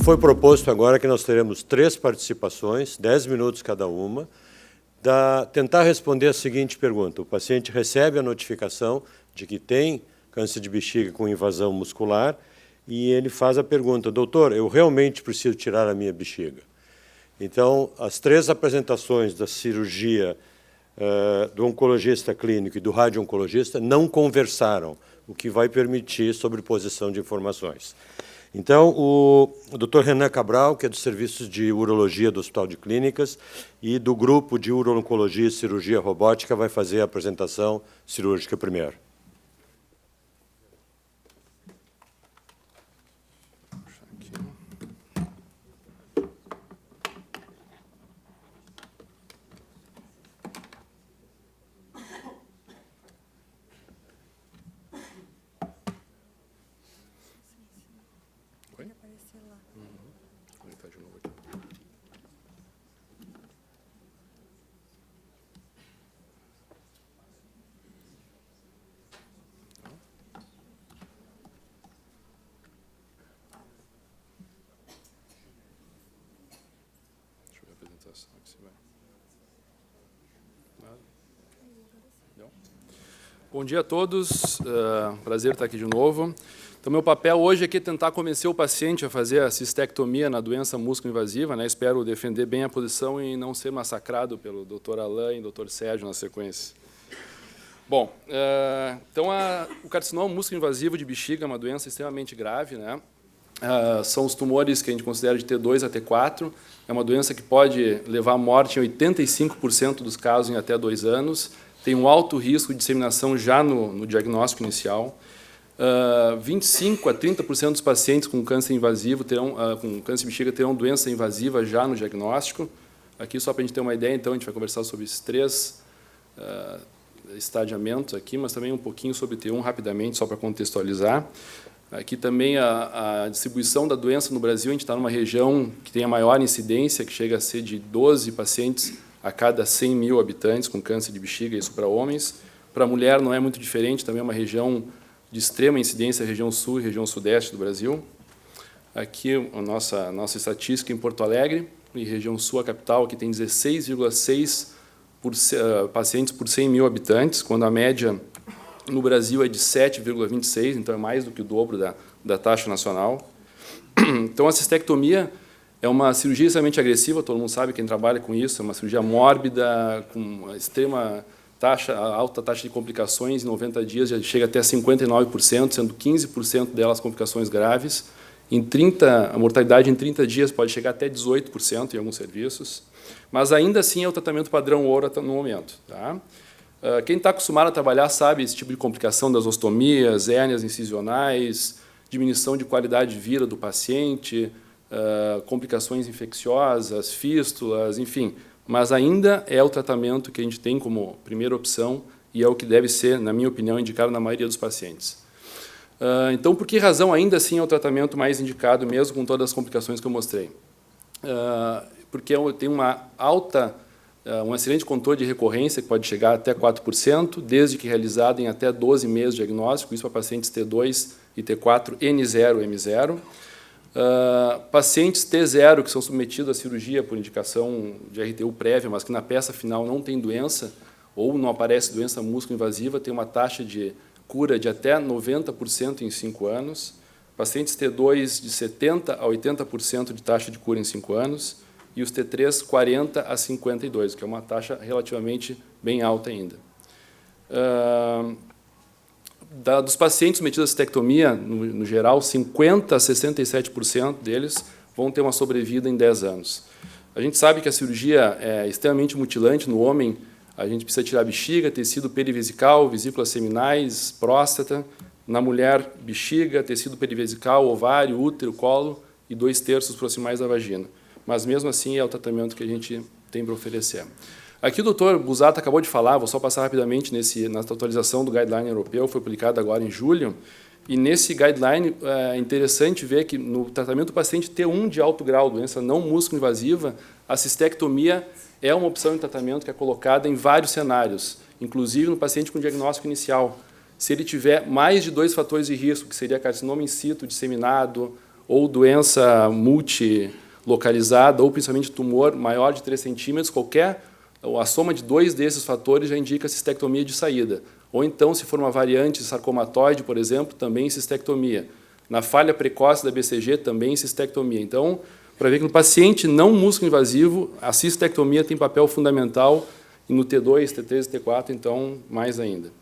foi proposto agora que nós teremos 3 participações, 10 minutos cada uma, tentar responder a seguinte pergunta. O paciente recebe a notificação de que tem câncer de bexiga com invasão muscular e ele faz a pergunta: doutor, eu realmente preciso tirar a minha bexiga? Então, as 3 apresentações da cirurgia do oncologista clínico e do radio-oncologista não conversaram, o que vai permitir sobreposição de informações. Então, o Dr. Renan Cabral, que é dos serviços de urologia do Hospital de Clínicas e do grupo de urologia e cirurgia robótica, vai fazer a apresentação cirúrgica primeiro. Bom dia a todos, prazer estar aqui de novo. Então, meu papel hoje aqui é tentar convencer o paciente a fazer a cistectomia na doença músculo-invasiva, né? Espero defender bem a posição e não ser massacrado pelo Dr. Alain e Dr. Sérgio na sequência. Bom, então o carcinoma músculo-invasivo de bexiga é uma doença extremamente grave, né? São os tumores que a gente considera de T2 a T4. É uma doença que pode levar à morte em 85% dos casos em até 2 anos. Tem um alto risco de disseminação já no diagnóstico inicial. 25% a 30% dos pacientes com câncer invasivo com câncer de bexiga terão doença invasiva já no diagnóstico. Aqui, só para a gente ter uma ideia, então, a gente vai conversar sobre esses 3 estadiamentos aqui, mas também um pouquinho sobre T1 rapidamente, só para contextualizar. Aqui também a distribuição da doença no Brasil. A gente está numa região que tem a maior incidência, que chega a ser de 12 pacientes a cada 100 mil habitantes com câncer de bexiga, isso para homens. Para a mulher não é muito diferente, também é uma região de extrema incidência, a região sul e região sudeste do Brasil. Aqui a nossa estatística em Porto Alegre, e região sul, a capital, que tem 16,6 pacientes por 100 mil habitantes, quando a média no Brasil é de 7,26, então é mais do que o dobro da taxa nacional. Então, a cistectomia é uma cirurgia extremamente agressiva, todo mundo sabe, quem trabalha com isso, é uma cirurgia mórbida, com uma alta taxa de complicações, em 90 dias já chega até 59%, sendo 15% delas complicações graves. A mortalidade em 30 dias pode chegar até 18% em alguns serviços, mas ainda assim é o tratamento padrão ouro no momento. Tá? Quem está acostumado a trabalhar sabe esse tipo de complicação das ostomias, hérnias incisionais, diminuição de qualidade de vida do paciente, complicações infecciosas, fístulas, enfim. Mas ainda é o tratamento que a gente tem como primeira opção e é o que deve ser, na minha opinião, indicado na maioria dos pacientes. Então, por que razão ainda assim é o tratamento mais indicado, mesmo com todas as complicações que eu mostrei? Porque tem um excelente controle de recorrência, que pode chegar até 4%, desde que realizado em até 12 meses de diagnóstico, isso para pacientes T2 e T4, N0, M0. Pacientes T0, que são submetidos à cirurgia por indicação de RTU prévia, mas que na peça final não tem doença, ou não aparece doença músculo-invasiva, tem uma taxa de cura de até 90% em 5 anos. Pacientes T2, de 70% a 80% de taxa de cura em 5 anos. E os T3, 40% a 52%, que é uma taxa relativamente bem alta ainda. Dos pacientes submetidos à cistectomia, no geral, 50% a 67% deles vão ter uma sobrevida em 10 anos. A gente sabe que a cirurgia é extremamente mutilante no homem. A gente precisa tirar bexiga, tecido perivesical, vesículas seminais, próstata. Na mulher, bexiga, tecido perivesical, ovário, útero, colo e 2/3 proximais da vagina. Mas, mesmo assim, é o tratamento que a gente tem para oferecer. Aqui o doutor Busato acabou de falar, vou só passar rapidamente na atualização do guideline europeu, foi publicado agora em julho, e nesse guideline é interessante ver que no tratamento do paciente T1 de alto grau, doença não músculo-invasiva, a cistectomia é uma opção de tratamento que é colocada em vários cenários, inclusive no paciente com diagnóstico inicial. Se ele tiver mais de 2 fatores de risco, que seria carcinoma in situ disseminado, ou doença multilocalizada, ou principalmente tumor maior de 3 centímetros, a soma de 2 desses fatores já indica cistectomia de saída. Ou então, se for uma variante sarcomatoide, por exemplo, também cistectomia. Na falha precoce da BCG, também cistectomia. Então, para ver que no paciente não músculo-invasivo, a cistectomia tem papel fundamental, e no T2, T3 e T4, então, mais ainda.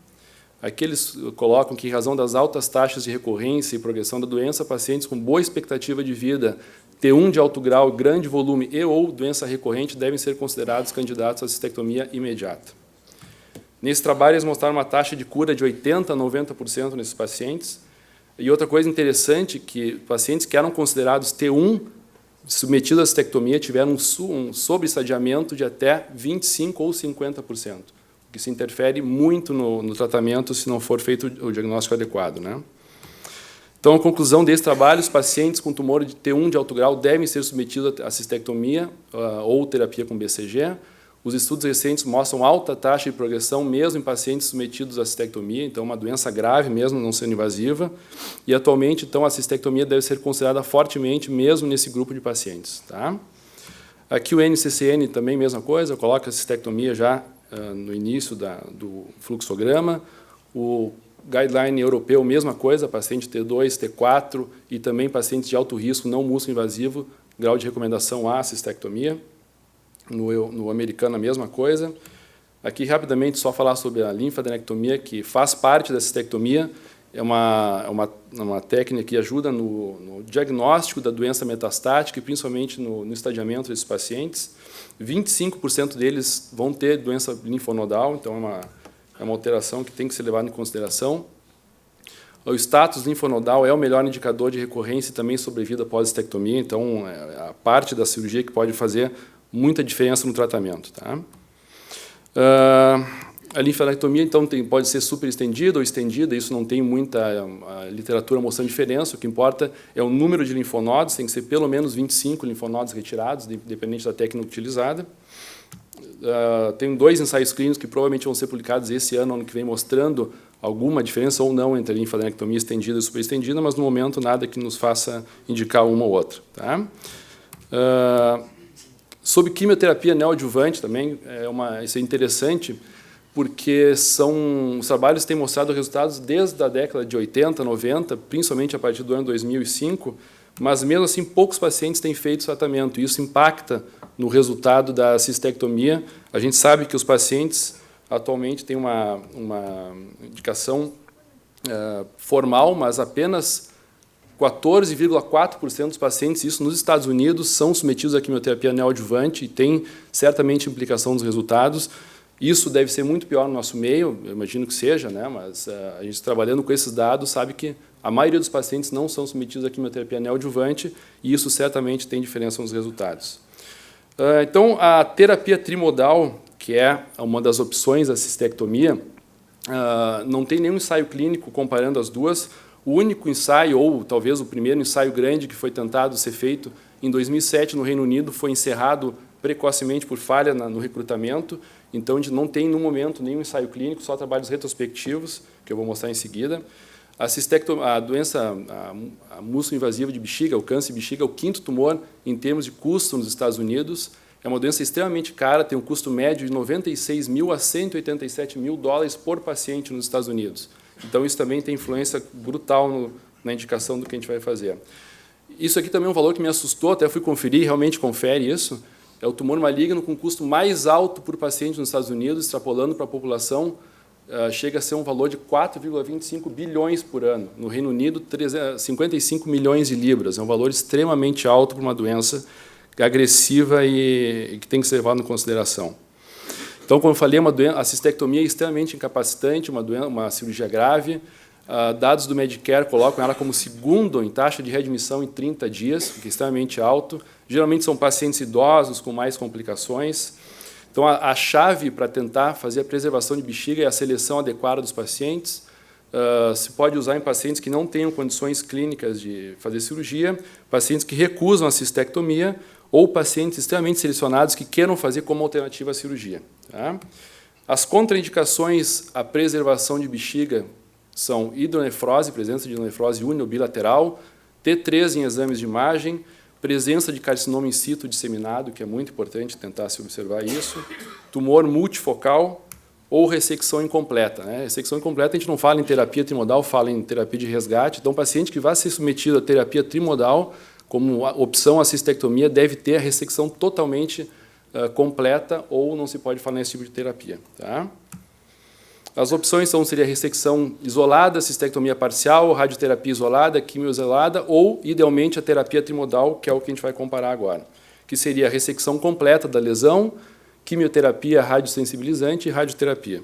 Aqui eles colocam que, em razão das altas taxas de recorrência e progressão da doença, pacientes com boa expectativa de vida, T1 de alto grau, grande volume e ou doença recorrente devem ser considerados candidatos à cistectomia imediata. Nesse trabalho, eles mostraram uma taxa de cura de 80% a 90% nesses pacientes. E outra coisa interessante, que pacientes que eram considerados T1 submetidos à cistectomia tiveram um sobreestadiamento de até 25% ou 50%, o que se interfere muito no tratamento se não for feito o diagnóstico adequado, né? Então, a conclusão desse trabalho, os pacientes com tumor de T1 de alto grau devem ser submetidos à cistectomia ou terapia com BCG. Os estudos recentes mostram alta taxa de progressão, mesmo em pacientes submetidos à cistectomia, então uma doença grave mesmo, não sendo invasiva. E, atualmente, então, a cistectomia deve ser considerada fortemente, mesmo nesse grupo de pacientes. Tá? Aqui o NCCN também, mesma coisa, coloca a cistectomia já no início do fluxograma. O guideline europeu, mesma coisa, paciente T2, T4 e também pacientes de alto risco, não músculo-invasivo, grau de recomendação A, cistectomia. No americano, a mesma coisa. Aqui, rapidamente, só falar sobre a linfadenectomia, que faz parte da cistectomia. É uma técnica que ajuda no diagnóstico da doença metastática e, principalmente, no estadiamento desses pacientes. 25% deles vão ter doença linfonodal, então é uma alteração que tem que ser levada em consideração. O status linfonodal é o melhor indicador de recorrência e também sobrevida pós-cistectomia, então é a parte da cirurgia que pode fazer muita diferença no tratamento. Tá? A linfadenectomia, então, pode ser super estendida ou estendida, isso não tem muita literatura mostrando diferença, o que importa é o número de linfonodos, tem que ser pelo menos 25 linfonodos retirados, independente da técnica utilizada. Tem 2 ensaios clínicos que provavelmente vão ser publicados esse ano que vem, mostrando alguma diferença ou não entre a linfadenectomia estendida e superestendida, mas, no momento, nada que nos faça indicar uma ou outra. Tá? Sobre quimioterapia neoadjuvante também, isso é interessante, porque os trabalhos têm mostrado resultados desde a década de 80, 90, principalmente a partir do ano 2005, mas, mesmo assim, poucos pacientes têm feito tratamento, e isso impacta no resultado da cistectomia. A gente sabe que os pacientes, atualmente, têm uma indicação formal, mas apenas 14,4% dos pacientes, isso nos Estados Unidos, são submetidos à quimioterapia neoadjuvante e tem certamente implicação nos resultados. Isso deve ser muito pior no nosso meio, eu imagino que seja, né? Mas a gente, trabalhando com esses dados, sabe que a maioria dos pacientes não são submetidos à quimioterapia neoadjuvante e isso certamente tem diferença nos resultados. Então, a terapia trimodal, que é uma das opções da cistectomia, não tem nenhum ensaio clínico comparando as duas. O único ensaio, ou talvez o primeiro ensaio grande que foi tentado ser feito em 2007 no Reino Unido, foi encerrado precocemente por falha no recrutamento. Então, a gente não tem, no momento, nenhum ensaio clínico, só trabalhos retrospectivos, que eu vou mostrar em seguida. A doença músculo-invasiva de bexiga, o câncer de bexiga, é o 5º tumor em termos de custo nos Estados Unidos. É uma doença extremamente cara, tem um custo médio de $96 mil a $187 mil por paciente nos Estados Unidos. Então, isso também tem influência brutal na indicação do que a gente vai fazer. Isso aqui também é um valor que me assustou, até fui conferir, realmente confere isso. É o tumor maligno com custo mais alto por paciente nos Estados Unidos, extrapolando para a população, chega a ser um valor de 4,25 bilhões por ano. No Reino Unido, 55 milhões de libras. É um valor extremamente alto para uma doença agressiva e que tem que ser levado em consideração. Então, como eu falei, a cistectomia é extremamente incapacitante, uma cirurgia grave. Dados do Medicare colocam ela como segundo em taxa de readmissão em 30 dias, que é extremamente alto. Geralmente são pacientes idosos com mais complicações. Então, a chave para tentar fazer a preservação de bexiga é a seleção adequada dos pacientes. Se pode usar em pacientes que não tenham condições clínicas de fazer cirurgia, pacientes que recusam a cistectomia ou pacientes extremamente selecionados que queiram fazer como alternativa à cirurgia. Tá? As contraindicações à preservação de bexiga são hidronefrose, presença de hidronefrose uni ou bilateral, T3 em exames de imagem, presença de carcinoma in situ disseminado, que é muito importante tentar se observar isso, tumor multifocal ou ressecção incompleta. Né? Ressecção incompleta a gente não fala em terapia trimodal, fala em terapia de resgate. Então, o paciente que vai ser submetido à terapia trimodal, como opção à cistectomia, deve ter a ressecção totalmente completa ou não se pode falar nesse tipo de terapia. Tá? As opções seria ressecção isolada, cistectomia parcial, radioterapia isolada, quimio isolada ou, idealmente, a terapia trimodal, que é o que a gente vai comparar agora, que seria a ressecção completa da lesão, quimioterapia radiosensibilizante e radioterapia.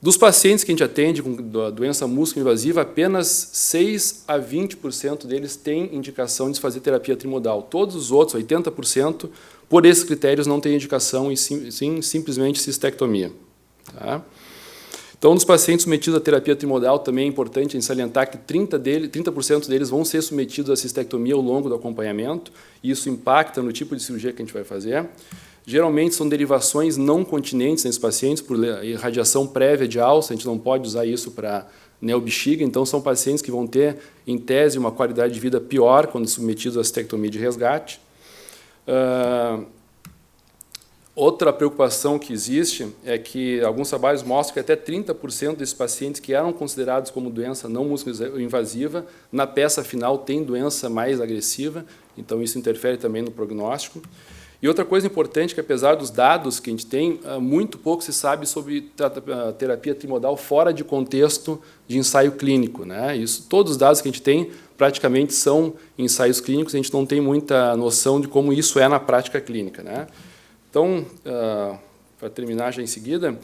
Dos pacientes que a gente atende com doença músculo-invasiva, apenas 6 a 20% deles têm indicação de se fazer terapia trimodal. Todos os outros, 80%, por esses critérios, não têm indicação e sim simplesmente cistectomia. Tá? Então, nos pacientes submetidos à terapia trimodal, também é importante a gente salientar que 30% deles vão ser submetidos à cistectomia ao longo do acompanhamento, e isso impacta no tipo de cirurgia que a gente vai fazer. Geralmente, são derivações não continentes nesses pacientes, por irradiação prévia de alça, a gente não pode usar isso para neobexiga, então são pacientes que vão ter, em tese, uma qualidade de vida pior quando submetidos à cistectomia de resgate. Outra preocupação que existe é que alguns trabalhos mostram que até 30% desses pacientes que eram considerados como doença não músculo-invasiva, na peça final tem doença mais agressiva, então isso interfere também no prognóstico. E outra coisa importante é que, apesar dos dados que a gente tem, muito pouco se sabe sobre a terapia trimodal fora de contexto de ensaio clínico. Né? Isso, todos os dados que a gente tem praticamente são ensaios clínicos, a gente não tem muita noção de como isso é na prática clínica. Né? Então, para terminar já em seguida,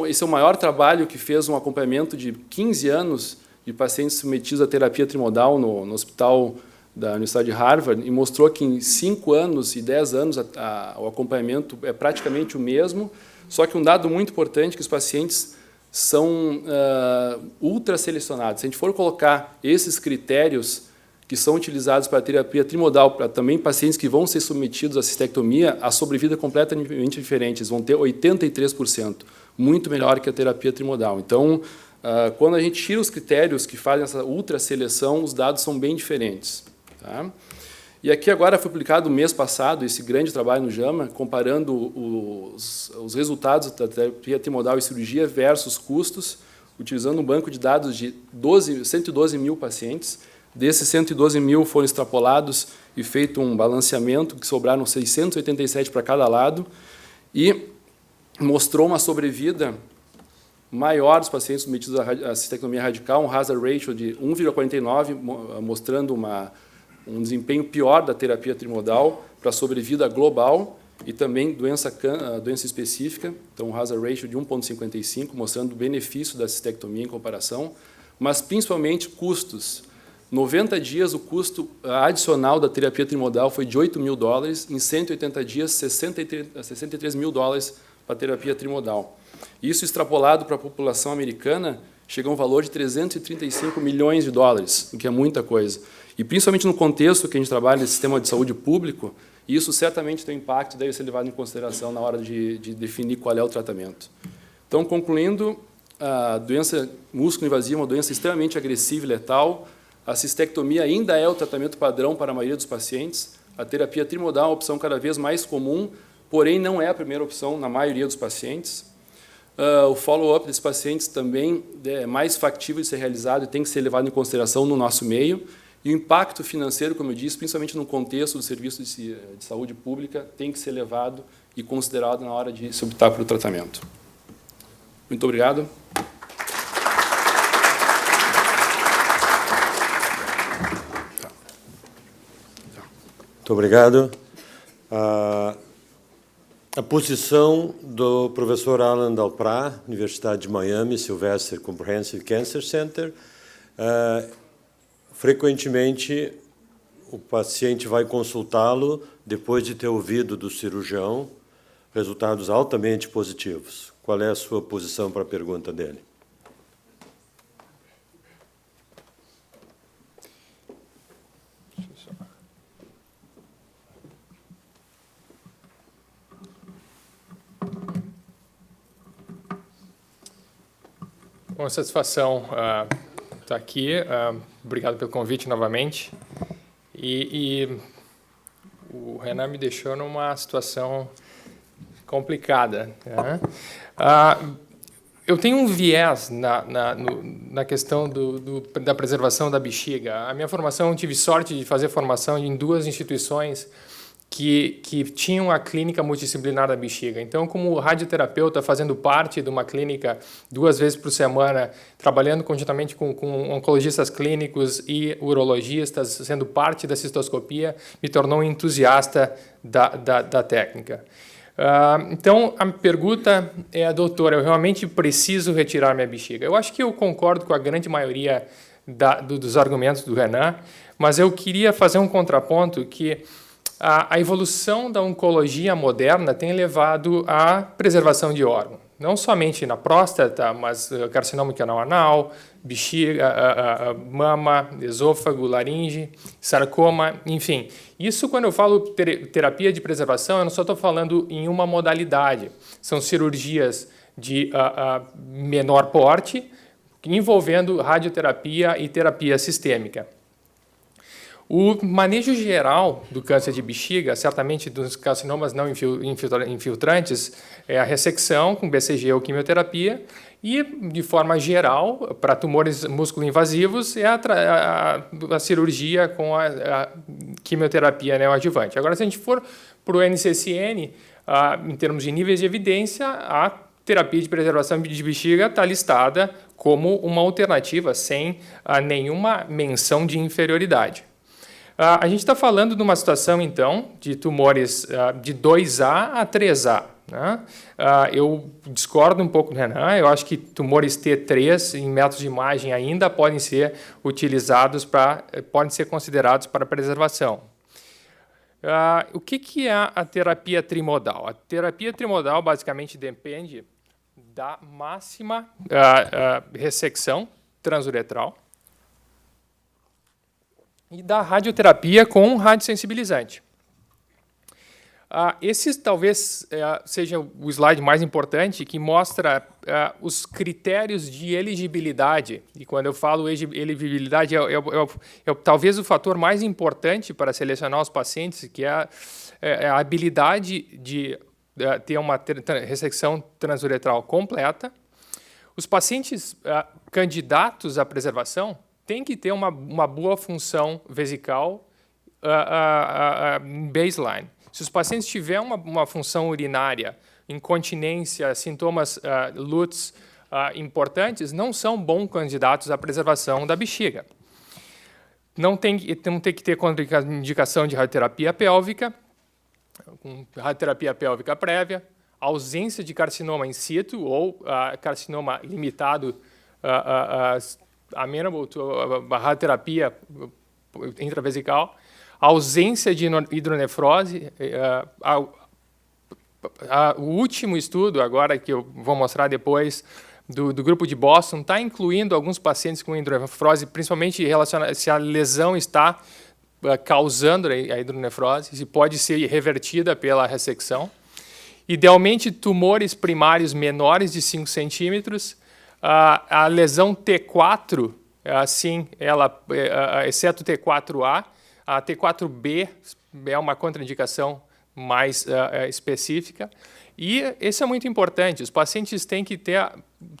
esse é o maior trabalho que fez um acompanhamento de 15 anos de pacientes submetidos à terapia trimodal no hospital da Universidade de Harvard e mostrou que em 5 anos e 10 anos o acompanhamento é praticamente o mesmo, só que um dado muito importante é que os pacientes são ultra selecionados. Se a gente for colocar esses critérios que são utilizados para a terapia trimodal, para também pacientes que vão ser submetidos à cistectomia, a sobrevida é completamente diferente. Eles vão ter 83%, muito melhor que a terapia trimodal. Então, quando a gente tira os critérios que fazem essa ultra-seleção, os dados são bem diferentes. Tá? E aqui agora foi publicado no mês passado esse grande trabalho no JAMA, comparando os resultados da terapia trimodal e cirurgia versus custos, utilizando um banco de dados de 112 mil pacientes. Desses 112 mil foram extrapolados e feito um balanceamento, que sobraram 687 para cada lado, e mostrou uma sobrevida maior dos pacientes submetidos à cistectomia radical, um hazard ratio de 1,49, mostrando um desempenho pior da terapia trimodal para a sobrevida global e também doença específica, então um hazard ratio de 1,55, mostrando o benefício da cistectomia em comparação, mas principalmente custos. 90 dias, o custo adicional da terapia trimodal foi de $8 mil, em 180 dias, $63 mil para a terapia trimodal. Isso extrapolado para a população americana, chega a um valor de $335 milhões, o que é muita coisa. E principalmente no contexto que a gente trabalha no sistema de saúde público, isso certamente tem impacto e deve ser levado em consideração na hora de definir qual é o tratamento. Então, concluindo, a doença músculo-invasiva é uma doença extremamente agressiva e letal. A cistectomia ainda é o tratamento padrão para a maioria dos pacientes. A terapia trimodal é uma opção cada vez mais comum, porém não é a primeira opção na maioria dos pacientes. O follow-up desses pacientes também é mais factível de ser realizado e tem que ser levado em consideração no nosso meio. E o impacto financeiro, como eu disse, principalmente no contexto do serviço de saúde pública, tem que ser levado e considerado na hora de se optar pelo tratamento. Muito obrigado. Muito obrigado. A posição do professor Alan Dalprat, Universidade de Miami, Sylvester Comprehensive Cancer Center. Frequentemente, o paciente vai consultá-lo depois de ter ouvido do cirurgião resultados altamente positivos. Qual é a sua posição para a pergunta dele? Com satisfação, estar aqui. Obrigado pelo convite novamente. E o Renan me deixou numa situação complicada, né? Eu tenho um viés na questão da preservação da bexiga. A minha formação, eu tive sorte de fazer formação em 2 instituições que tinham a clínica multidisciplinar da bexiga. Então, como radioterapeuta, fazendo parte de uma clínica 2 vezes por semana, trabalhando conjuntamente com oncologistas clínicos e urologistas, sendo parte da cistoscopia, me tornou um entusiasta da técnica. Então, a pergunta é, doutora, eu realmente preciso retirar minha bexiga? Eu acho que eu concordo com a grande maioria dos argumentos do Renan, mas eu queria fazer um contraponto que a evolução da oncologia moderna tem levado à preservação de órgão, não somente na próstata, mas carcinoma anal, bexiga, mama, esôfago, laringe, sarcoma, enfim. Isso, quando eu falo terapia de preservação, eu não só estou falando em uma modalidade. São cirurgias de menor porte, envolvendo radioterapia e terapia sistêmica. O manejo geral do câncer de bexiga, certamente dos carcinomas não infiltrantes, é a ressecção com BCG ou quimioterapia e, de forma geral, para tumores músculo-invasivos, é a cirurgia com a quimioterapia neoadjuvante. Agora, se a gente for para o NCCN, em termos de níveis de evidência, a terapia de preservação de bexiga está listada como uma alternativa sem nenhuma menção de inferioridade. A gente está falando de uma situação, então, de tumores de 2A a 3A. Né? Eu discordo um pouco do Renan, eu acho que tumores T3 em métodos de imagem ainda podem ser utilizados podem ser considerados para preservação. O que é a terapia trimodal? A terapia trimodal basicamente depende da máxima ressecção transuretral e da radioterapia com radiosensibilizante. Esse talvez seja o slide mais importante, que mostra os critérios de elegibilidade. E quando eu falo elegibilidade, é talvez o fator mais importante para selecionar os pacientes, que é a habilidade de ter uma ressecção transuretral completa. Os pacientes candidatos à preservação têm que ter uma boa função vesical baseline. Se os pacientes tiverem uma função urinária, incontinência, sintomas LUTs importantes, não são bons candidatos à preservação da bexiga. Não tem que ter contraindicação de radioterapia pélvica, com radioterapia pélvica prévia, ausência de carcinoma in situ ou carcinoma limitado amenable à radioterapia intravesical, ausência de hidronefrose. O último estudo, agora que eu vou mostrar depois, do grupo de Boston, está incluindo alguns pacientes com hidronefrose, principalmente relacionado se a lesão está causando a hidronefrose, se pode ser revertida pela ressecção. Idealmente, tumores primários menores de 5 centímetros. A lesão T4, assim, exceto T4A, a T4B é uma contraindicação mais específica. E isso é muito importante. Os pacientes têm que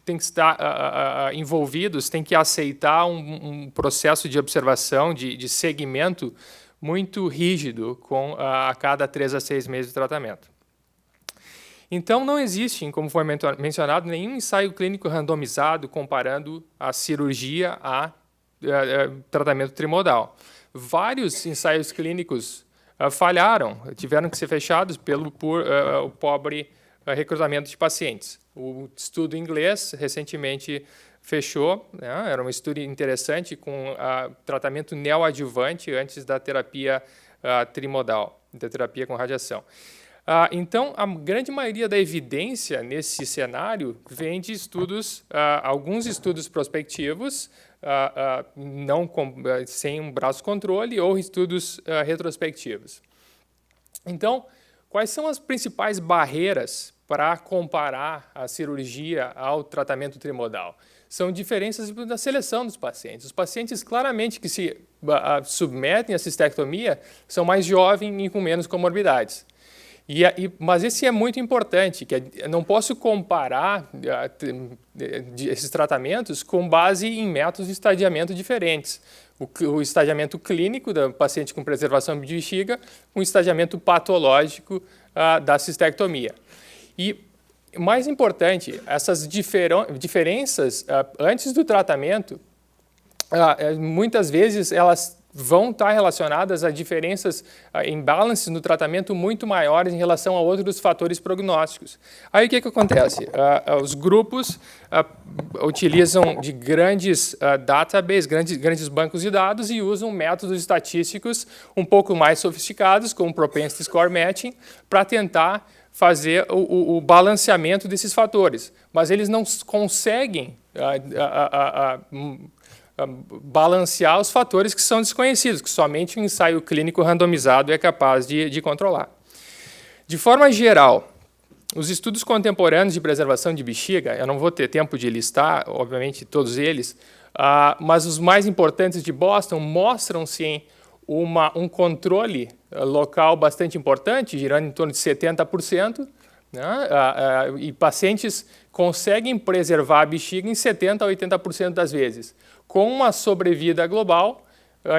estar envolvidos, têm que aceitar um processo de observação, de segmento muito rígido a cada 3 a 6 meses de tratamento. Então, não existe, como foi mencionado, nenhum ensaio clínico randomizado comparando a cirurgia a tratamento trimodal. Vários ensaios clínicos falharam, tiveram que ser fechados por o pobre recrutamento de pacientes. O estudo inglês recentemente fechou, né? Era um estudo interessante com tratamento neoadjuvante antes da terapia trimodal, da terapia com radiação. Então, a grande maioria da evidência nesse cenário vem de estudos, alguns estudos prospectivos, sem um braço controle, ou estudos retrospectivos. Então, quais são as principais barreiras para comparar a cirurgia ao tratamento trimodal? são diferenças da seleção dos pacientes. Os pacientes claramente que se submetem à cistectomia são mais jovens e com menos comorbidades. Mas esse é muito importante, que não posso comparar esses tratamentos com base em métodos de estadiamento diferentes. O estadiamento clínico do paciente com preservação de bexiga, com o estadiamento patológico da cistectomia. E, mais importante, essas diferenças antes do tratamento, muitas vezes elas vão estar relacionadas a diferenças em balances no tratamento muito maiores em relação a outros fatores prognósticos. Aí o que acontece? Os grupos utilizam de grandes databases, grandes bancos de dados e usam métodos estatísticos um pouco mais sofisticados, como propensity score matching, para tentar fazer o balanceamento desses fatores. Mas eles não conseguem balancear os fatores que são desconhecidos, que somente um ensaio clínico randomizado é capaz de controlar. De forma geral, os estudos contemporâneos de preservação de bexiga, eu não vou ter tempo de listar, obviamente, todos eles, mas os mais importantes de Boston mostram, sim, um controle local bastante importante, girando em torno de 70%, né? E pacientes conseguem preservar a bexiga em 70% a 80% das vezes, com uma sobrevida global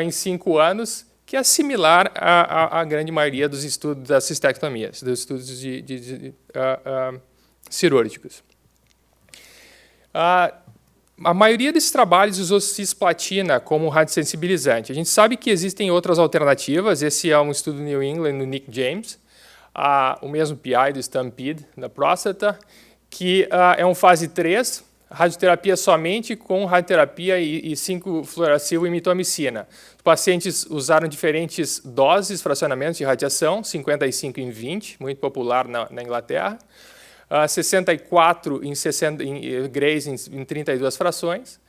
em 5 anos, que é similar à grande maioria dos estudos das cistectomias, dos estudos cirúrgicos. A maioria desses trabalhos usou cisplatina como radiosensibilizante. A gente sabe que existem outras alternativas. Esse é um estudo do New England, do Nick James, o mesmo PI do Stampede, da próstata, que é um fase 3, radioterapia somente com radioterapia e 5-fluoracil e mitomicina. Os pacientes usaram diferentes doses, fracionamentos de radiação, 55 em 20, muito popular na Inglaterra, 64 em Grays em 32 frações,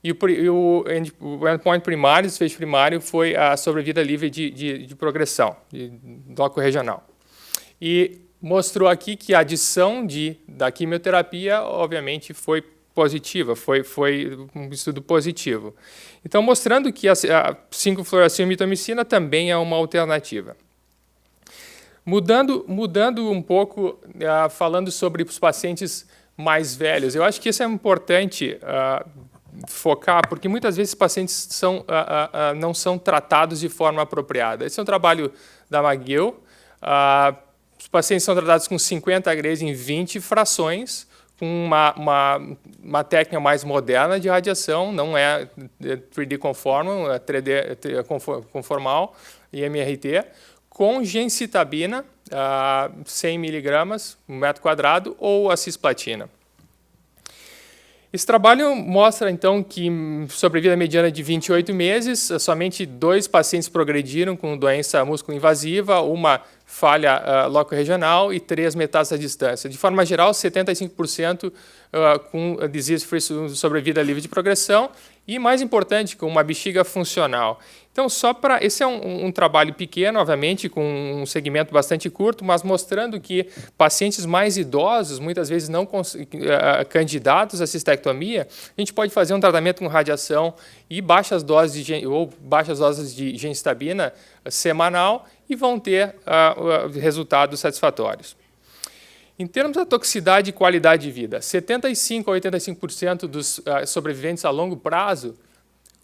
e o endpoint primário, desfecho primário, foi a sobrevida livre de progressão, de bloco regional. E mostrou aqui que a adição da quimioterapia, obviamente, foi positiva, foi um estudo positivo. Então, mostrando que a 5-fluoracil mitomicina também é uma alternativa. Mudando um pouco, falando sobre os pacientes mais velhos, eu acho que isso é importante focar, porque muitas vezes os pacientes não são tratados de forma apropriada. Esse é um trabalho da McGill. Os pacientes são tratados com 50 Grays em 20 frações, com uma técnica mais moderna de radiação, não é 3D conformal, é 3D conformal e MRT, com gencitabina, 100 mg, 1 metro quadrado, ou a cisplatina. Esse trabalho mostra, então, que sobrevida mediana de 28 meses, somente 2 pacientes progrediram com doença músculo-invasiva, uma falha loco-regional e 3 metástases à distância. De forma geral, 75% com disease-free sobrevida livre de progressão e, mais importante, com uma bexiga funcional. Então, esse é um trabalho pequeno, obviamente, com um segmento bastante curto, mas mostrando que pacientes mais idosos, muitas vezes não candidatos à cistectomia, a gente pode fazer um tratamento com radiação e baixas doses de gencitabina semanal e vão ter resultados satisfatórios. Em termos da toxicidade e qualidade de vida, 75% a 85% dos sobreviventes a longo prazo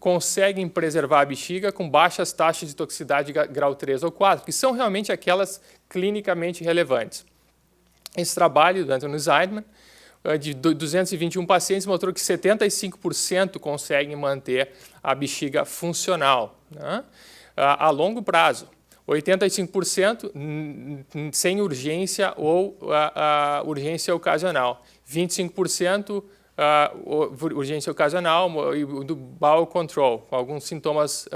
conseguem preservar a bexiga com baixas taxas de toxicidade grau 3 ou 4, que são realmente aquelas clinicamente relevantes. Esse trabalho do Anthony Zeidman, de 221 pacientes, mostrou que 75% conseguem manter a bexiga funcional, né, a longo prazo. 85% sem urgência ou urgência ocasional. 25% urgência ocasional e do bowel control, com alguns sintomas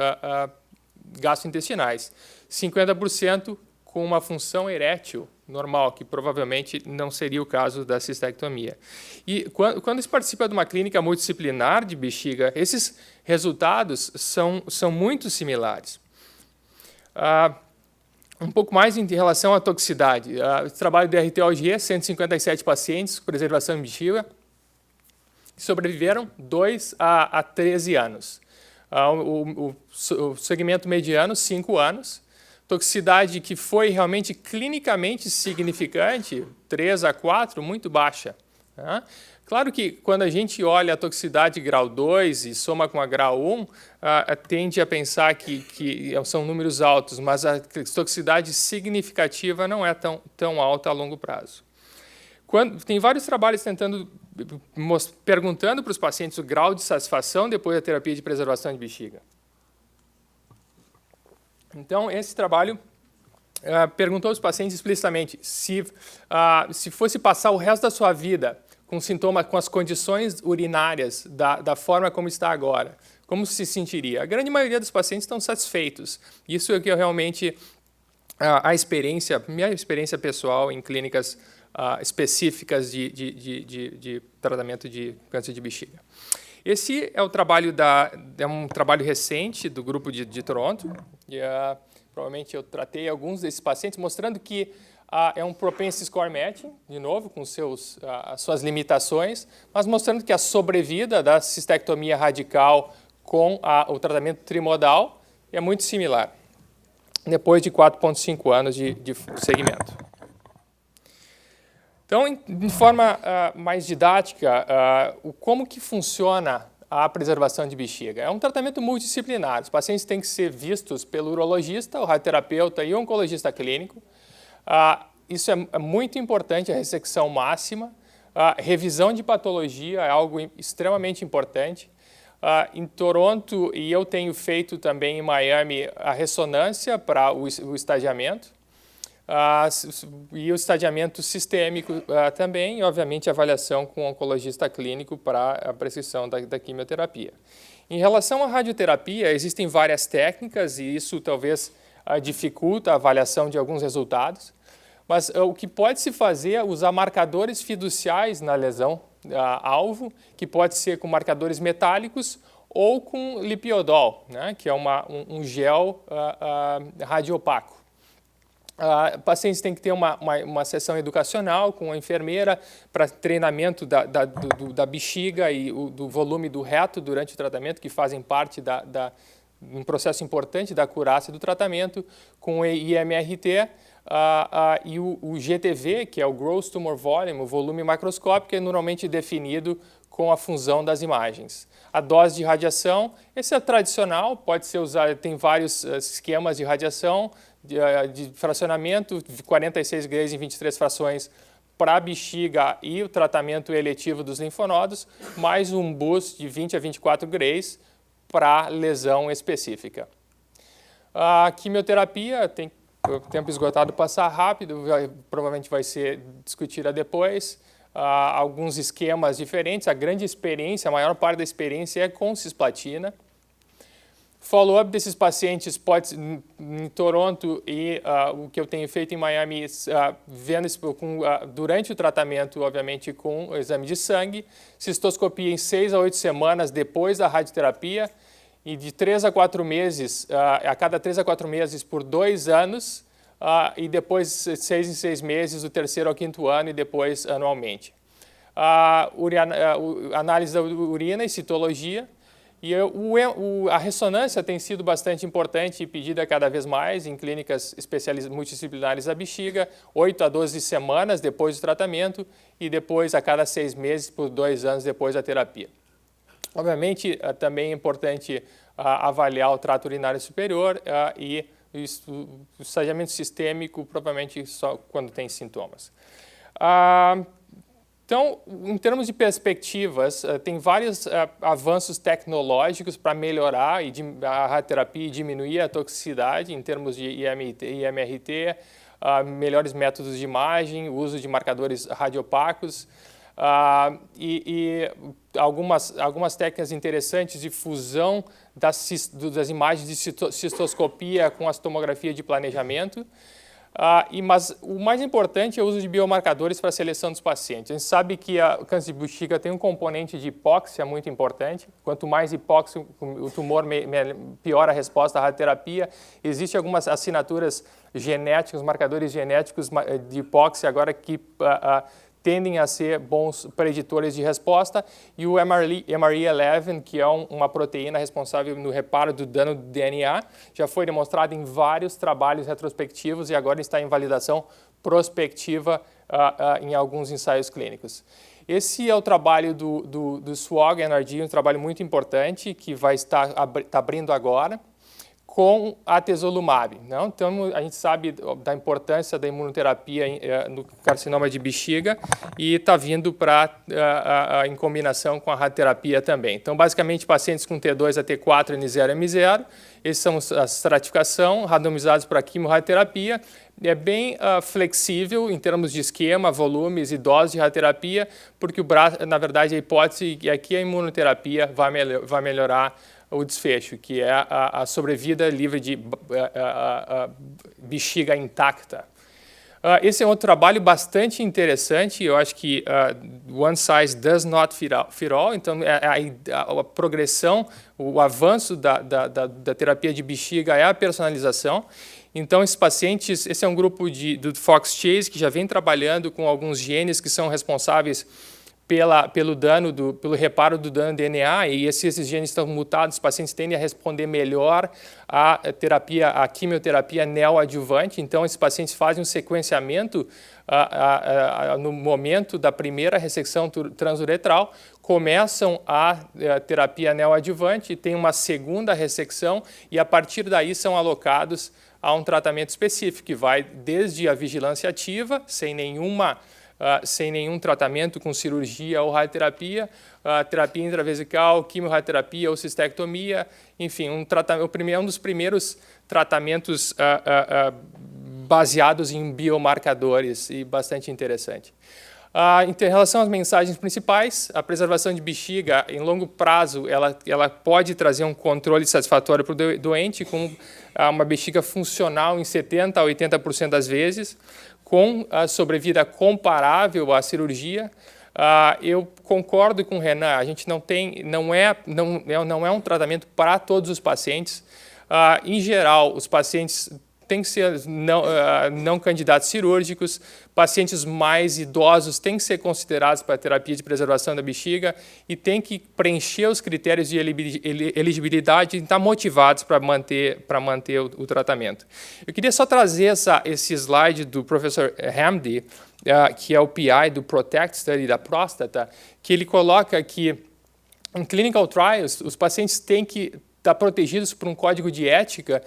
gastrointestinais. 50% com uma função erétil normal, que provavelmente não seria o caso da cistectomia. E quando se participa de uma clínica multidisciplinar de bexiga, esses resultados são muito similares. Um pouco mais em relação à toxicidade. Trabalho do RTOG, 157 pacientes com preservação de bexiga, que sobreviveram 2 a 13 anos. O segmento mediano, 5 anos. Toxicidade que foi realmente clinicamente significante, 3 a 4, muito baixa. Tá? Claro que quando a gente olha a toxicidade grau 2 e soma com a grau 1, tende a pensar que são números altos, mas a toxicidade significativa não é tão alta a longo prazo. Tem vários trabalhos perguntando para os pacientes o grau de satisfação depois da terapia de preservação de bexiga. Então, esse trabalho perguntou aos pacientes explicitamente se fosse passar o resto da sua vida com sintomas, com as condições urinárias da forma como está agora, como se sentiria? A grande maioria dos pacientes estão satisfeitos. Isso é que eu realmente minha experiência pessoal em clínicas específicas de tratamento de câncer de bexiga. Esse é o trabalho um trabalho recente do grupo de Toronto. E, provavelmente eu tratei alguns desses pacientes, mostrando que é um propensity score matching, de novo, com suas limitações, mas mostrando que a sobrevida da cistectomia radical com o tratamento trimodal é muito similar, depois de 4,5 anos de segmento. Então, de forma mais didática, como que funciona a preservação de bexiga? É um tratamento multidisciplinar. Os pacientes têm que ser vistos pelo urologista, o radioterapeuta e o oncologista clínico. Isso é muito importante, a ressecção máxima. Revisão de patologia é algo extremamente importante. Em Toronto, e eu tenho feito também em Miami, a ressonância para o estadiamento. E o estadiamento sistêmico também, e obviamente a avaliação com o oncologista clínico para a prescrição da quimioterapia. Em relação à radioterapia, existem várias técnicas e isso talvez dificulta a avaliação de alguns resultados, mas o que pode se fazer é usar marcadores fiduciais na lesão alvo, que pode ser com marcadores metálicos ou com lipiodol, né, que é um gel radiopaco. Pacientes têm que ter uma sessão educacional com a enfermeira para treinamento da bexiga e do volume do reto durante o tratamento, que fazem parte um processo importante da acurácia do tratamento, com o IMRT e o GTV, que é o Gross Tumor Volume, o volume macroscópico, é normalmente definido com a função das imagens. A dose de radiação, esse é tradicional, pode ser usado, tem vários esquemas de radiação, de fracionamento, de 46 grays em 23 frações para a bexiga e o tratamento eletivo dos linfonodos, mais um boost de 20 a 24 grays para lesão específica. A quimioterapia, tem o tempo esgotado, passar rápido, provavelmente vai ser discutida depois. Alguns esquemas diferentes, a grande experiência, a maior parte da experiência é com cisplatina. Follow-up desses pacientes pode, em Toronto e o que eu tenho feito em Miami, vendo durante o tratamento, obviamente, com o exame de sangue, cistoscopia em 6 a 8 semanas depois da radioterapia e de 3 a 4 meses, a cada 3 a 4 meses por 2 anos e depois 6 em 6 meses do 3º ao 5º ano e depois anualmente. Análise da urina e citologia. E a ressonância tem sido bastante importante e pedida cada vez mais em clínicas multidisciplinares da bexiga, 8 a 12 semanas depois do tratamento e depois a cada 6 meses por 2 anos depois da terapia. Obviamente, também é importante avaliar o trato urinário superior e o estadiamento sistêmico, provavelmente só quando tem sintomas. Então, em termos de perspectivas, tem vários avanços tecnológicos para melhorar a radioterapia e diminuir a toxicidade em termos de IMRT, melhores métodos de imagem, uso de marcadores radiopacos e algumas técnicas interessantes de fusão das imagens de cistoscopia com as tomografias de planejamento. Mas o mais importante é o uso de biomarcadores para a seleção dos pacientes. A gente sabe que o câncer de bexiga tem um componente de hipóxia muito importante. Quanto mais hipóxia o tumor, pior a resposta à radioterapia. Existem algumas assinaturas genéticas, marcadores genéticos de hipóxia agora que tendem a ser bons preditores de resposta, e o MRE11, que é uma proteína responsável no reparo do dano do DNA, já foi demonstrado em vários trabalhos retrospectivos e agora está em validação prospectiva em alguns ensaios clínicos. Esse é o trabalho do SWOG-NRG, um trabalho muito importante que vai estar abrindo agora, com a atezolumab. Não? Então, a gente sabe da importância da imunoterapia no carcinoma de bexiga e está vindo em combinação com a radioterapia também. Então, basicamente, pacientes com T2 a T4, N0, M0, esses são a estratificação, randomizados para quimio-radioterapia. É bem flexível em termos de esquema, volumes e doses de radioterapia, porque, na verdade, a hipótese é que a imunoterapia vai melhorar o desfecho, que é a sobrevida livre de bexiga intacta. Esse é um trabalho bastante interessante. Eu acho que one size does not fit all. Então, a progressão, o avanço da terapia de bexiga é a personalização. Então, esses pacientes, esse é um grupo do Fox Chase, que já vem trabalhando com alguns genes que são responsáveis pelo reparo do dano de DNA, e esses genes estão mutados, os pacientes tendem a responder melhor à quimioterapia neoadjuvante. Então, esses pacientes fazem um sequenciamento no momento da primeira ressecção transuretral, começam a terapia neoadjuvante, tem uma segunda ressecção e, a partir daí, são alocados a um tratamento específico, que vai desde a vigilância ativa, sem nenhum tratamento com cirurgia ou radioterapia, terapia intravesical, quimio-radioterapia ou cistectomia, enfim, um dos primeiros tratamentos baseados em biomarcadores e bastante interessante. Em relação às mensagens principais, a preservação de bexiga, em longo prazo, ela pode trazer um controle satisfatório para o doente, com uma bexiga funcional em 70% a 80% das vezes, com a sobrevida comparável à cirurgia. Eu concordo com o Renan, a gente não é um tratamento para todos os pacientes. Em geral, os pacientes têm que ser não candidatos cirúrgicos, pacientes mais idosos têm que ser considerados para a terapia de preservação da bexiga e têm que preencher os critérios de elegibilidade e estar motivados para manter o tratamento. Eu queria só trazer esse slide do professor Hamdi, que é o PI do PROTECT Study da próstata, que ele coloca que em clinical trials os pacientes têm que estar protegidos por um código de ética,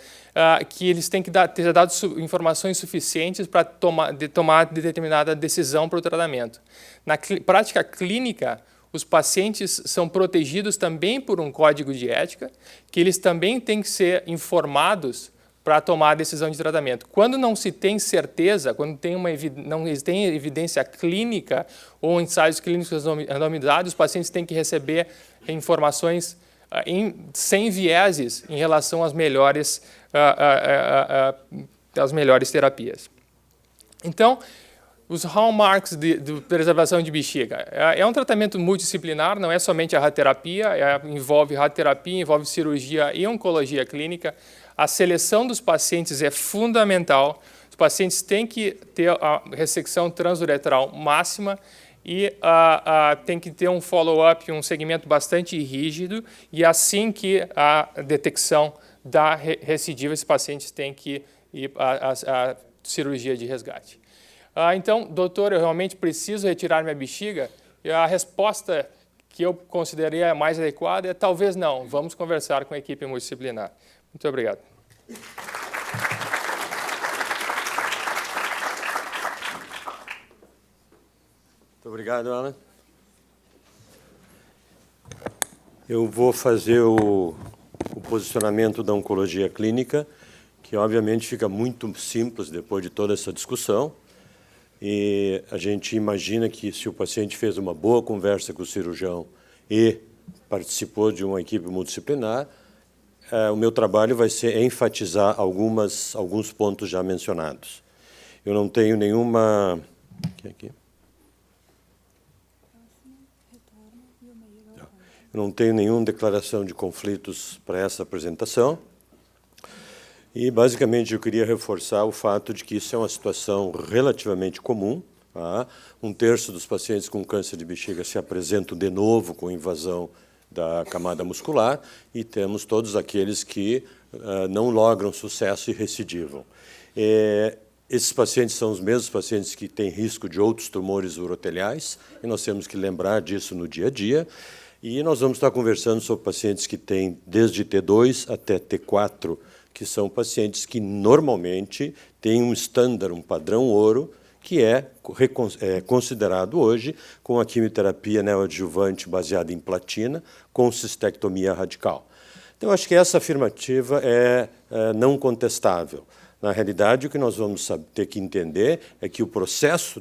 que eles têm que ter dado informações suficientes para tomar determinada decisão para o tratamento. Na prática clínica, os pacientes são protegidos também por um código de ética, que eles também têm que ser informados para tomar a decisão de tratamento. Quando não se tem certeza, quando não tem evidência clínica ou ensaios clínicos randomizados, os pacientes têm que receber informações sem vieses em relação às melhores terapias. Então, os hallmarks de preservação de bexiga. É um tratamento multidisciplinar, não é somente a radioterapia, envolve radioterapia, envolve cirurgia e oncologia clínica. A seleção dos pacientes é fundamental. Os pacientes têm que ter a ressecção transuretral máxima e tem que ter um follow-up, um segmento bastante rígido, e assim que a detecção da recidiva, esses pacientes têm que ir à cirurgia de resgate. Então, doutor, eu realmente preciso retirar minha bexiga? E a resposta que eu consideraria mais adequada é talvez não. Vamos conversar com a equipe multidisciplinar. Muito obrigado. Muito obrigado, Alan. Eu vou fazer o posicionamento da oncologia clínica, que obviamente fica muito simples depois de toda essa discussão. E a gente imagina que se o paciente fez uma boa conversa com o cirurgião e participou de uma equipe multidisciplinar, o meu trabalho vai ser enfatizar alguns pontos já mencionados. Eu não tenho nenhuma... Eu não tenho nenhuma declaração de conflitos para essa apresentação. E, basicamente, eu queria reforçar o fato de que isso é uma situação relativamente comum, Tá? 1/3 dos pacientes com câncer de bexiga se apresentam de novo com invasão da camada muscular e temos todos aqueles que não logram sucesso e recidivam. Esses pacientes são os mesmos pacientes que têm risco de outros tumores uroteliais, e nós temos que lembrar disso no dia a dia. E nós vamos estar conversando sobre pacientes que têm desde T2 até T4, que são pacientes que normalmente têm um estándar, um padrão ouro, que é considerado hoje com a quimioterapia neoadjuvante baseada em platina, com cistectomia radical. Então, acho que essa afirmativa é não contestável. Na realidade, o que nós vamos ter que entender é que o processo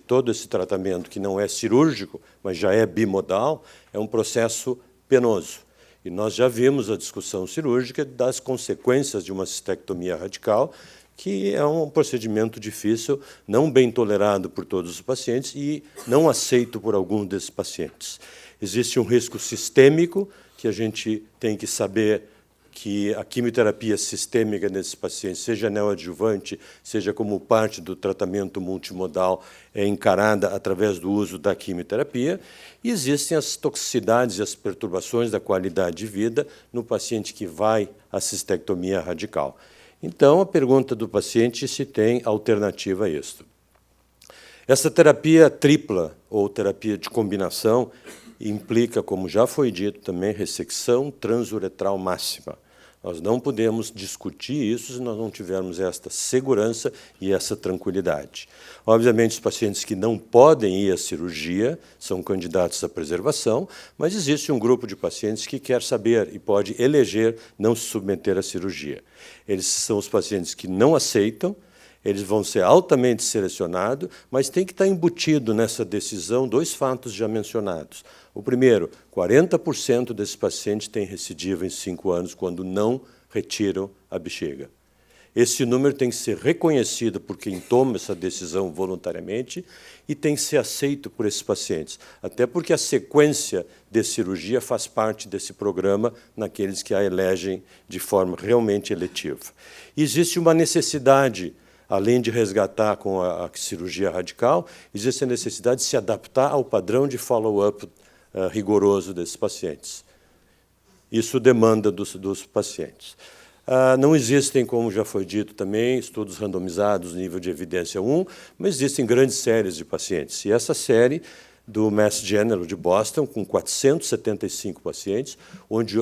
todo esse tratamento, que não é cirúrgico, mas já é bimodal, é um processo penoso. E nós já vimos a discussão cirúrgica das consequências de uma cistectomia radical, que é um procedimento difícil, não bem tolerado por todos os pacientes e não aceito por alguns desses pacientes. Existe um risco sistêmico que a gente tem que saber que a quimioterapia sistêmica nesses pacientes, seja neoadjuvante, seja como parte do tratamento multimodal, é encarada através do uso da quimioterapia. E existem as toxicidades e as perturbações da qualidade de vida no paciente que vai à cistectomia radical. Então, a pergunta do paciente é se tem alternativa a isso. Essa terapia tripla, ou terapia de combinação, implica, como já foi dito também, ressecção transuretral máxima. Nós não podemos discutir isso se nós não tivermos esta segurança e essa tranquilidade. Obviamente, os pacientes que não podem ir à cirurgia são candidatos à preservação, mas existe um grupo de pacientes que quer saber e pode eleger não se submeter à cirurgia. Eles são os pacientes que não aceitam, eles vão ser altamente selecionados, mas tem que estar embutido nessa decisão 2 fatos já mencionados. O primeiro, 40% desses pacientes têm recidiva em 5 anos quando não retiram a bexiga. Esse número tem que ser reconhecido por quem toma essa decisão voluntariamente e tem que ser aceito por esses pacientes, até porque a sequência de cirurgia faz parte desse programa naqueles que a elegem de forma realmente eletiva. E existe uma necessidade, além de resgatar com a cirurgia radical, existe a necessidade de se adaptar ao padrão de follow-up rigoroso desses pacientes. Isso demanda dos pacientes. Não existem, como já foi dito também, estudos randomizados, nível de evidência 1, mas existem grandes séries de pacientes. E essa série do Mass General de Boston, com 475 pacientes, onde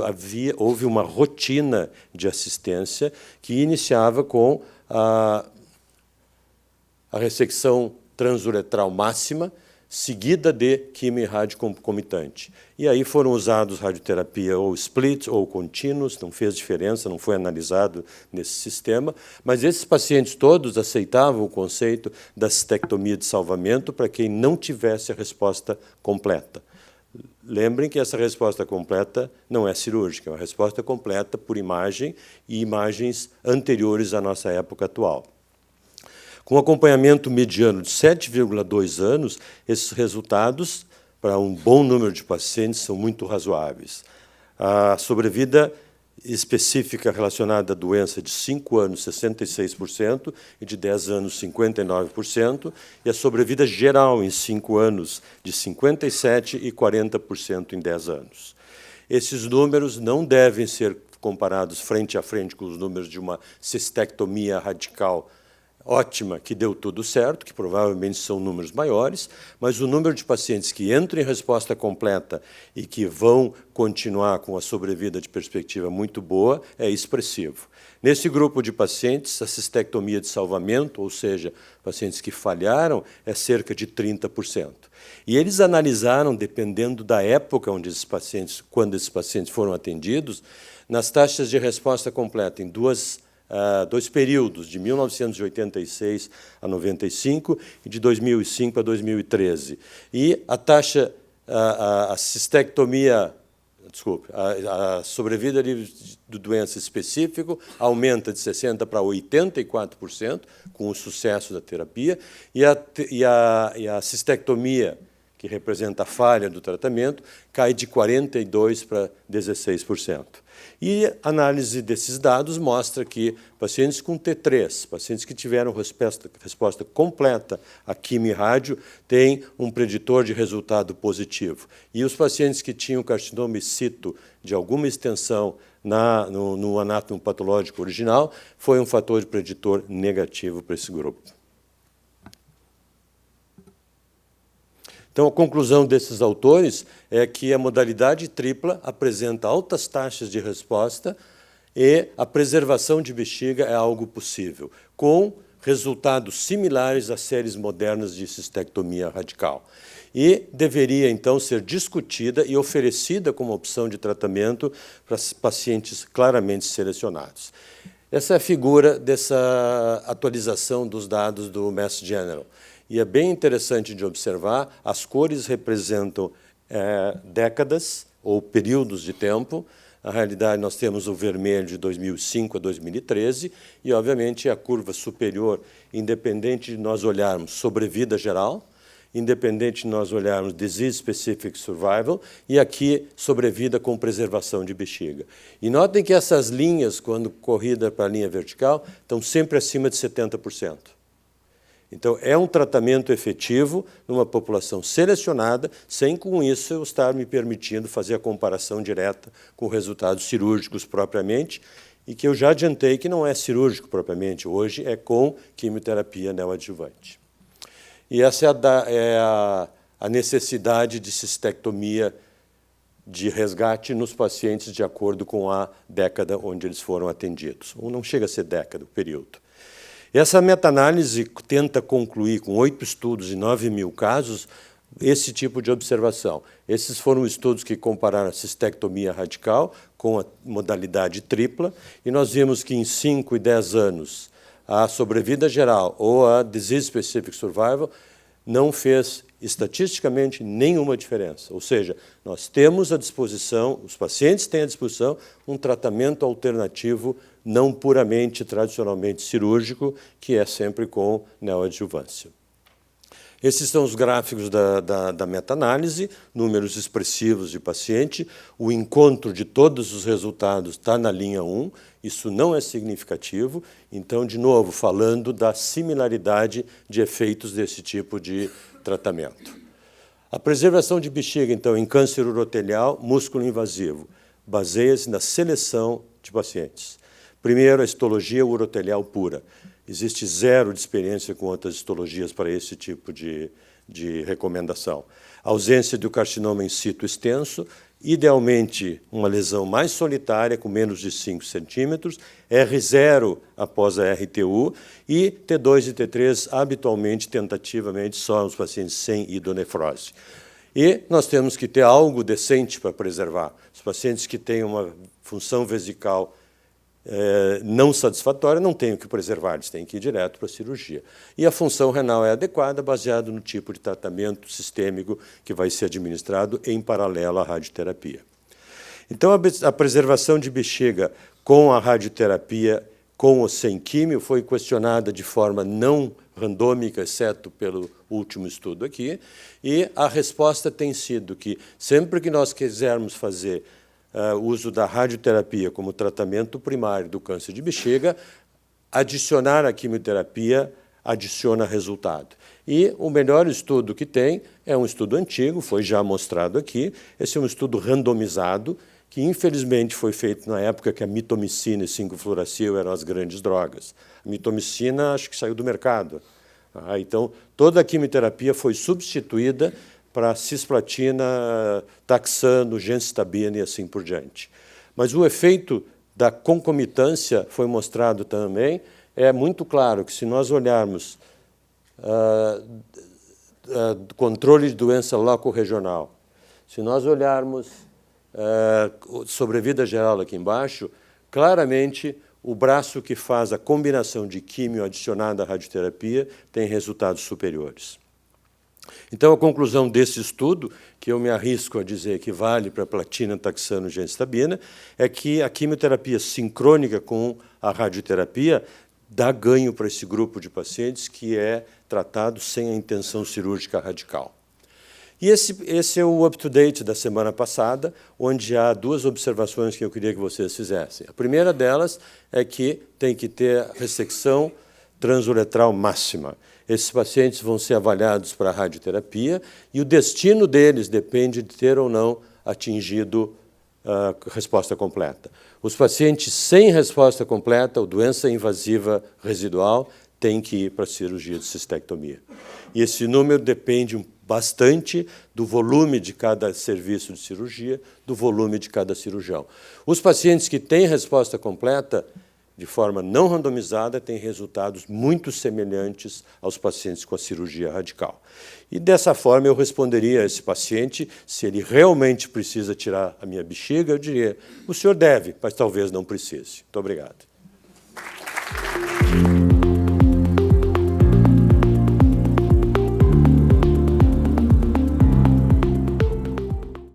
houve uma rotina de assistência que iniciava com a ressecção transuretral máxima, seguida de quimio e rádio concomitante. E aí foram usados radioterapia ou split ou contínuos, não fez diferença, não foi analisado nesse sistema, mas esses pacientes todos aceitavam o conceito da cistectomia de salvamento para quem não tivesse a resposta completa. Lembrem que essa resposta completa não é cirúrgica, é uma resposta completa por imagem e imagens anteriores à nossa época atual. Com acompanhamento mediano de 7,2 anos, esses resultados, para um bom número de pacientes, são muito razoáveis. A sobrevida específica relacionada à doença de 5 anos, 66%, e de 10 anos, 59%, e a sobrevida geral em 5 anos, de 57% e 40% em 10 anos. Esses números não devem ser comparados frente a frente com os números de uma cistectomia radical ótima, que deu tudo certo, que provavelmente são números maiores, mas o número de pacientes que entram em resposta completa e que vão continuar com a sobrevida de perspectiva muito boa é expressivo. Nesse grupo de pacientes, a cistectomia de salvamento, ou seja, pacientes que falharam, é cerca de 30%. E eles analisaram, dependendo da época quando esses pacientes foram atendidos, nas taxas de resposta completa em dois períodos, de 1986 a 95 e de 2005 a 2013. E a taxa, a sobrevida de doença específica aumenta de 60% para 84%, com o sucesso da terapia, e a cistectomia, que representa a falha do tratamento, cai de 42% para 16%. E a análise desses dados mostra que pacientes com T3, pacientes que tiveram resposta completa à quimio e rádio, têm um preditor de resultado positivo. E os pacientes que tinham carcinoma in situ de alguma extensão no anátomo patológico original, foi um fator de preditor negativo para esse grupo. Então, a conclusão desses autores é que a modalidade tripla apresenta altas taxas de resposta e a preservação de bexiga é algo possível, com resultados similares às séries modernas de cistectomia radical. E deveria, então, ser discutida e oferecida como opção de tratamento para pacientes claramente selecionados. Essa é a figura dessa atualização dos dados do Mass General. E é bem interessante de observar, as cores representam décadas ou períodos de tempo. Na realidade, nós temos o vermelho de 2005 a 2013 e, obviamente, a curva superior, independente de nós olharmos sobrevida geral, independente de nós olharmos disease-specific survival, e aqui sobrevida com preservação de bexiga. E notem que essas linhas, quando corrida para a linha vertical, estão sempre acima de 70%. Então, é um tratamento efetivo numa população selecionada, sem, com isso, eu estar me permitindo fazer a comparação direta com resultados cirúrgicos propriamente, e que eu já adiantei que não é cirúrgico propriamente, hoje é com quimioterapia neoadjuvante. E essa é a necessidade de cistectomia de resgate nos pacientes de acordo com a década onde eles foram atendidos. Ou não chega a ser década, o período. Essa meta-análise tenta concluir, com 8 estudos e 9.000 casos, esse tipo de observação. Esses foram estudos que compararam a cistectomia radical com a modalidade tripla, e nós vimos que em 5 e 10 anos a sobrevida geral ou a disease-specific survival não fez estatisticamente nenhuma diferença. Ou seja, nós temos à disposição, os pacientes têm à disposição um tratamento alternativo não puramente, tradicionalmente cirúrgico, que é sempre com neoadjuvância. Esses são os gráficos da meta-análise, números expressivos de paciente. O encontro de todos os resultados está na linha 1, isso não é significativo. Então, de novo, falando da similaridade de efeitos desse tipo de tratamento. A preservação de bexiga, então, em câncer urotelial, músculo invasivo, baseia-se na seleção de pacientes. Primeiro, a histologia urotelial pura. Existe zero de experiência com outras histologias para esse tipo de recomendação. A ausência do carcinoma in situ extenso, idealmente uma lesão mais solitária, com menos de 5 centímetros, R0 após a RTU, e T2 e T3, habitualmente, tentativamente, só nos pacientes sem hidronefrose. E nós temos que ter algo decente para preservar. Os pacientes que têm uma função vesical não satisfatória, não tem o que preservar, eles têm que ir direto para a cirurgia. E a função renal é adequada, baseado no tipo de tratamento sistêmico que vai ser administrado em paralelo à radioterapia. Então, a preservação de bexiga com a radioterapia, com ou sem químio, foi questionada de forma não randômica, exceto pelo último estudo aqui, e a resposta tem sido que, sempre que nós quisermos fazer uso da radioterapia como tratamento primário do câncer de bexiga, adicionar a quimioterapia adiciona resultado. E o melhor estudo que tem é um estudo antigo, foi já mostrado aqui. Esse é um estudo randomizado, que infelizmente foi feito na época que a mitomicina e 5-fluoracil eram as grandes drogas. A mitomicina acho que saiu do mercado. Então, toda a quimioterapia foi substituída para cisplatina, taxano, gencitabina e assim por diante. Mas o efeito da concomitância foi mostrado também. É muito claro que, se nós olharmos controle de doença loco-regional, se nós olharmos sobrevida geral aqui embaixo, claramente o braço que faz a combinação de químio adicionada à radioterapia tem resultados superiores. Então, a conclusão desse estudo, que eu me arrisco a dizer que vale para platina, taxano, gencitabina, é que a quimioterapia sincrônica com a radioterapia dá ganho para esse grupo de pacientes que é tratado sem a intenção cirúrgica radical. E esse é o up-to-date da semana passada, onde há duas observações que eu queria que vocês fizessem. A primeira delas é que tem que ter ressecção transuretral máxima. Esses pacientes vão ser avaliados para a radioterapia e o destino deles depende de ter ou não atingido a resposta completa. Os pacientes sem resposta completa, ou doença invasiva residual, têm que ir para a cirurgia de cistectomia. E esse número depende bastante do volume de cada serviço de cirurgia, do volume de cada cirurgião. Os pacientes que têm resposta completa, de forma não randomizada, têm resultados muito semelhantes aos pacientes com a cirurgia radical. E dessa forma eu responderia a esse paciente, se ele realmente precisa tirar a minha bexiga, eu diria, o senhor deve, mas talvez não precise. Muito obrigado.